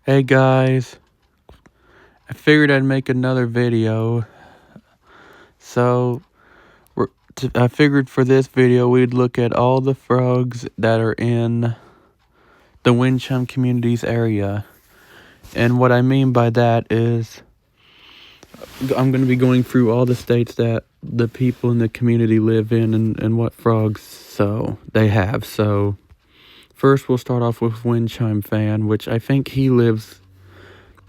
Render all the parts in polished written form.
Hey guys, I figured I'd make another video. So, I figured for this video we'd look at all the frogs that are in the Windchime community's area. And what I mean by that is I'm going to be going through all the states that the people in the community live in and what frogs they have. So, first we'll start off with windchimefan, which I think he lives...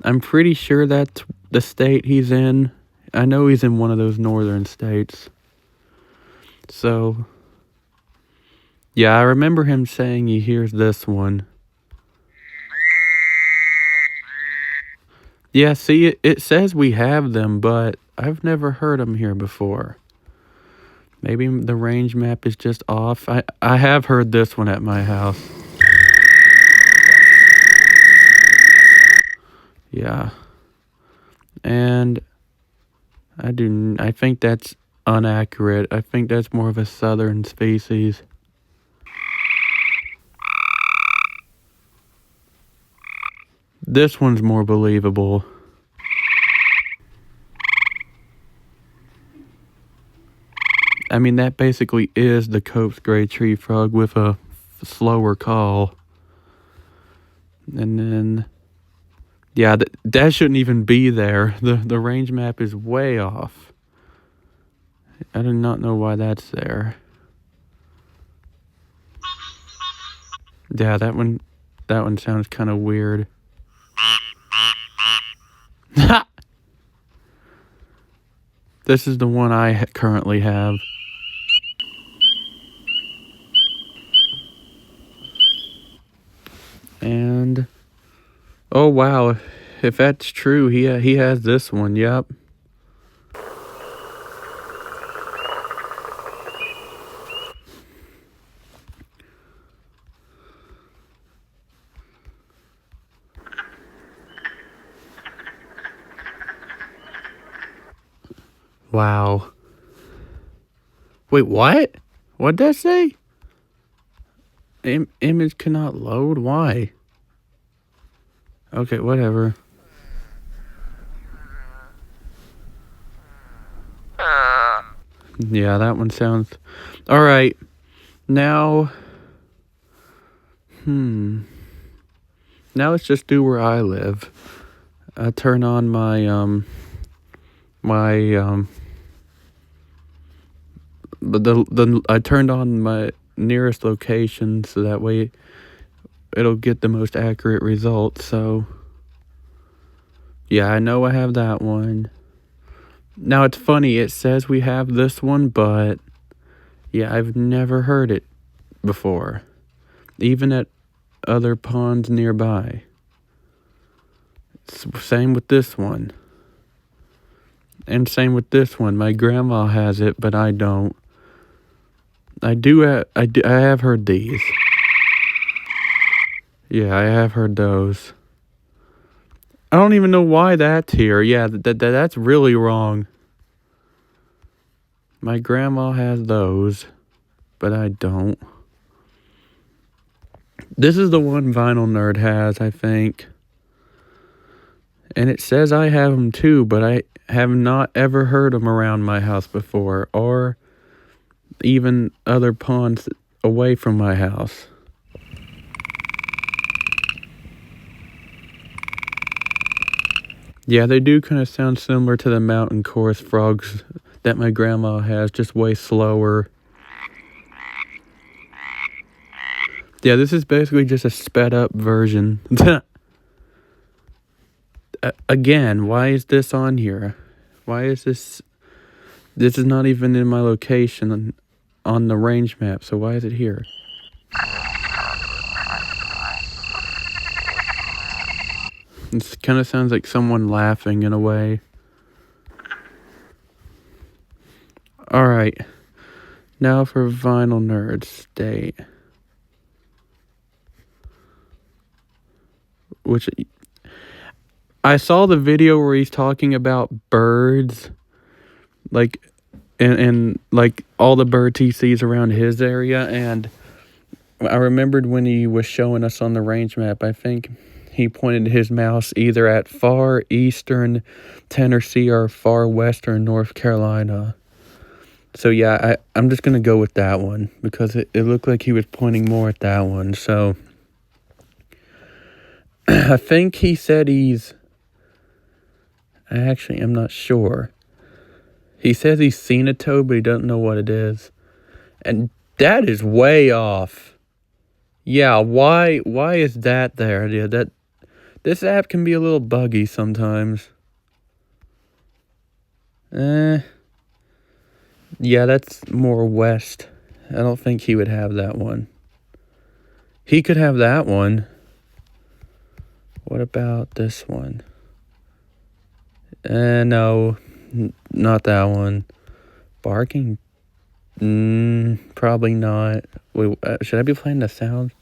I'm pretty sure that's the state he's in. I know he's in one of those northern states. So, yeah, I remember him saying he hears this one. Yeah, see, it says we have them, but I've never heard them here before. Maybe the range map is just off. I have heard this one at my house. Yeah. And I think that's inaccurate. I think that's more of a southern species. This one's more believable. I mean, that basically is the Cope's gray tree frog with a slower call. And then, yeah, that shouldn't even be there. The range map is way off. I do not know why that's there. Yeah, that one sounds kind of weird. This is the one I currently have. And oh wow, if that's true, he has this one. Yep. Wow. Wait, what? What'd that say? Image cannot load? Why? Okay, whatever. Yeah, that one sounds... Alright. Now... Now let's just do where I live. I turn on my, I turned on my nearest location so that way it'll get the most accurate results. So yeah, I know I have that one. Now it's funny, it says we have this one, but yeah, I've never heard it before, even at other ponds nearby. Same with this one, and same with this one. My grandma has it, but I don't. I have heard these. Yeah, I have heard those. I don't even know why that's here. Yeah, that's really wrong. My grandma has those, but I don't. This is the one vinylnerd has, I think. And it says I have them too, but I have not ever heard them around my house before, or even other ponds away from my house. Yeah, they do kind of sound similar to the mountain chorus frogs that my grandma has, just way slower. Yeah, this is basically just a sped up version. Again, why is this on here? Why is this... This is not even in my location on the range map, so why is it here? It kind of sounds like someone laughing in a way. Alright, now for vinylnerd state. Which... I saw the video where he's talking about birds, like, and like all the birds he sees around his area, and I remembered when he was showing us on the range map, I think he pointed his mouse either at far eastern Tennessee or far western North Carolina. So yeah, I'm just going to go with that one because it looked like he was pointing more at that one. So I think he said I actually am not sure. He says he's seen a toad, but he doesn't know what it is. And that is way off. Yeah, why is that there? Yeah, this app can be a little buggy sometimes. Yeah, that's more west. I don't think he would have that one. He could have that one. What about this one? No, not that one. Barking? Probably not. Wait, should I be playing the sound?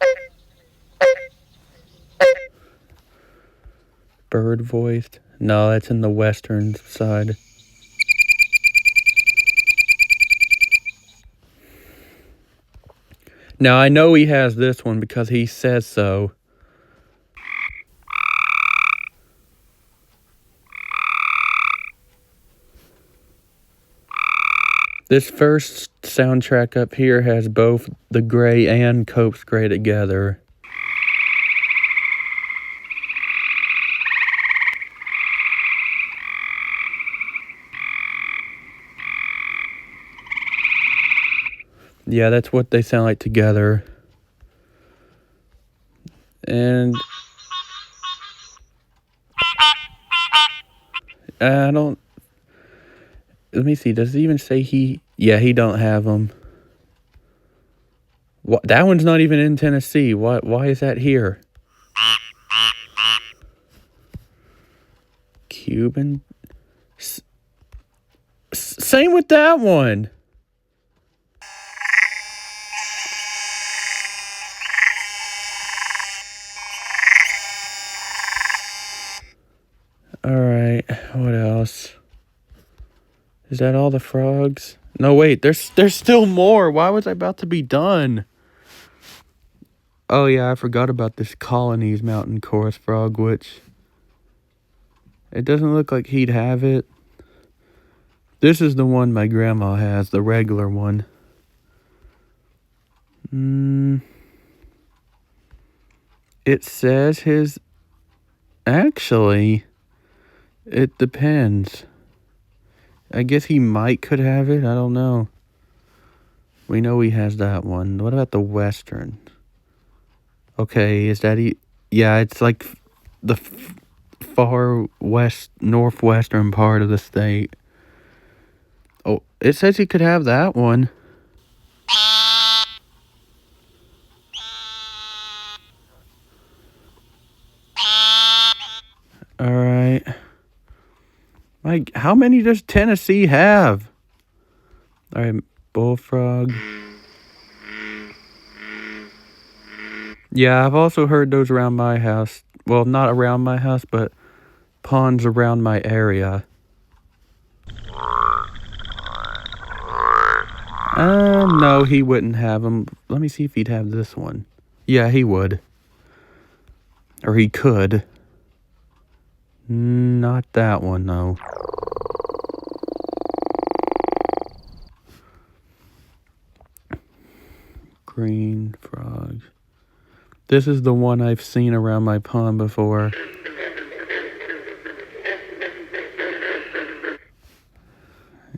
Bird voiced? No, that's in the western side. Now, I know he has this one because he says so. This first soundtrack up here has both the gray and Cope's gray together. Yeah, that's what they sound like together. And I don't... Let me see, does it even say he... Yeah, he don't have them. What? That one's not even in Tennessee. Why is that here? Cuban? Same with that one. Alright, what else? Is that all the frogs? No, wait, there's still more. Why was I about to be done? Oh yeah, I forgot about this Colonies mountain chorus frog, which... It doesn't look like he'd have it. This is the one my grandma has, the regular one. It says his... Actually, it depends. I guess he could have it. I don't know. We know he has that one. What about the western? Okay, is that yeah, it's like the far west, northwestern part of the state. Oh, it says he could have that one. Alright. Like, how many does Tennessee have? Alright, bullfrog. Yeah, I've also heard those around my house. Well, not around my house, but ponds around my area. No, he wouldn't have them. Let me see if he'd have this one. Yeah, he would. Or he could. Not that one, though. Green frogs. This is the one I've seen around my pond before.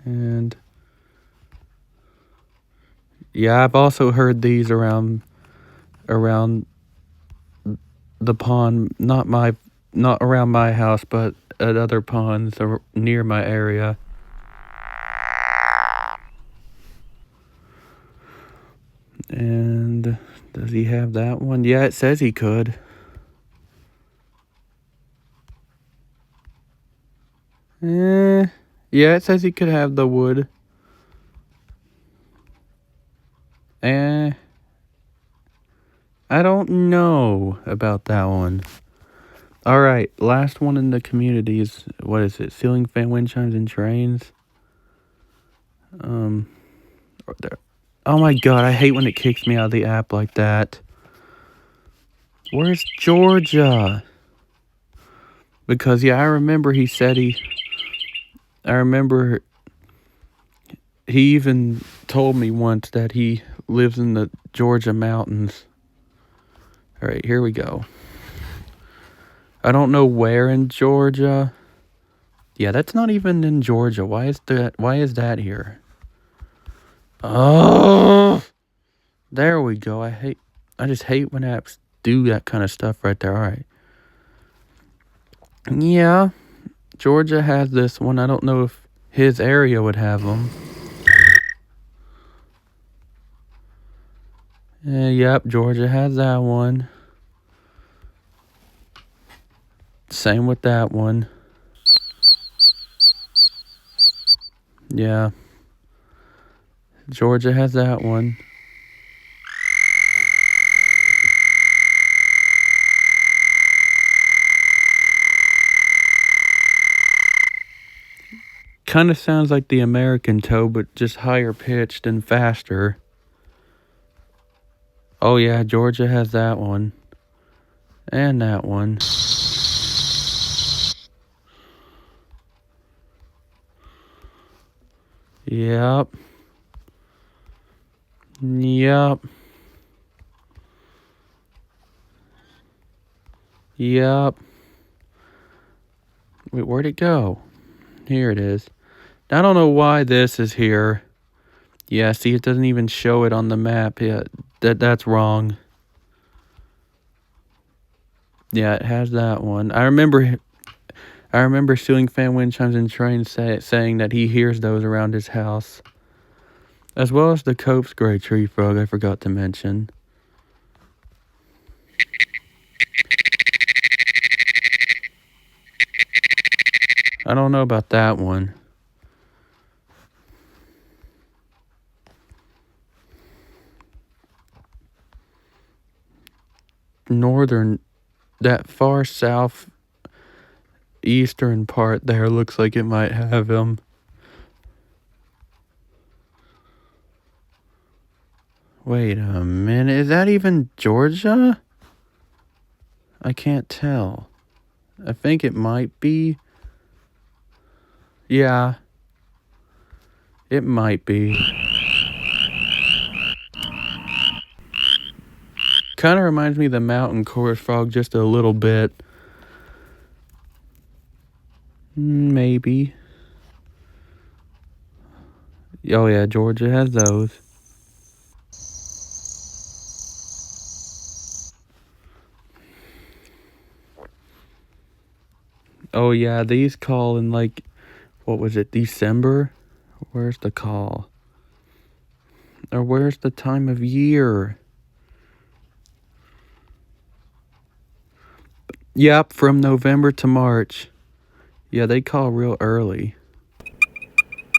And... yeah, I've also heard these around the pond, not around my house, but at other ponds near my area. And does he have that one? Yeah, it says he could. Yeah, it says he could have the wood. I don't know about that one. Alright, last one in the community is, what is it? Ceiling fan, wind chimes, and trains. Oh my god, I hate when it kicks me out of the app like that. Where's Georgia? Because, yeah, I remember he said I remember he even told me once that he lives in the Georgia mountains. All right, here we go. I don't know where in Georgia. Yeah, that's not even in Georgia. Why is that here? Oh, there we go. I just hate when apps do that kind of stuff right there. All right. Yeah, Georgia has this one. I don't know if his area would have them. Yep, Georgia has that one. Same with that one. Yeah. Georgia has that one. Kind of sounds like the American toe, but just higher pitched and faster. Oh yeah, Georgia has that one. And that one. Yep. Yep. Yep. Wait, where'd it go? Here it is. I don't know why this is here. Yeah, see, it doesn't even show it on the map. Yeah, that's wrong. Yeah, it has that one. I remember Ceiling Fan Wind Chimes and Trains saying that he hears those around his house. As well as the Cope's gray tree frog, I forgot to mention. I don't know about that one. Northern, that far south eastern part there looks like it might have him. Wait a minute, is that even Georgia? I can't tell. I think it might be. Yeah. It might be. Kind of reminds me of the mountain chorus frog just a little bit. Maybe. Oh yeah, Georgia has those. Oh yeah, these call in like, what was it, December? Where's the call? Or where's the time of year? Yep, from November to March. Yeah, they call real early.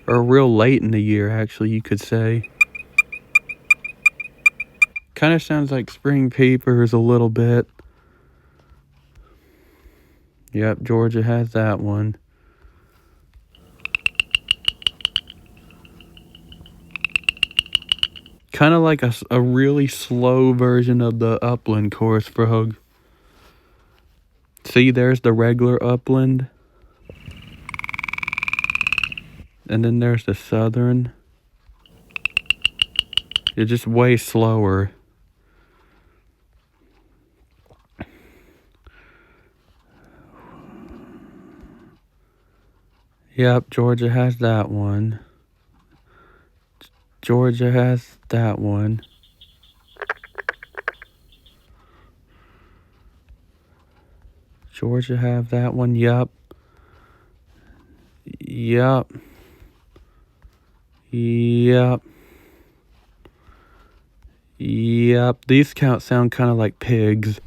Or real late in the year, actually, you could say. Kind of sounds like spring peepers a little bit. Yep, Georgia has that one. Kind of like a really slow version of the upland chorus frog. See, there's the regular upland. And then there's the southern. It's just way slower. Yep, Georgia has that one. Georgia has that one. Georgia have that one. Yep. Yep. Yep. Yep. These sound kind of like pigs.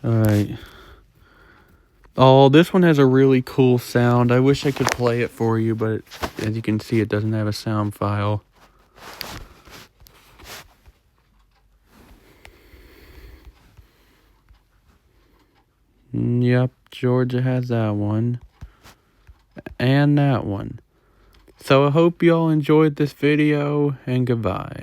Alright. Oh, this one has a really cool sound. I wish I could play it for you, but as you can see, it doesn't have a sound file. Yep, Georgia has that one. And that one. So I hope y'all enjoyed this video, and goodbye.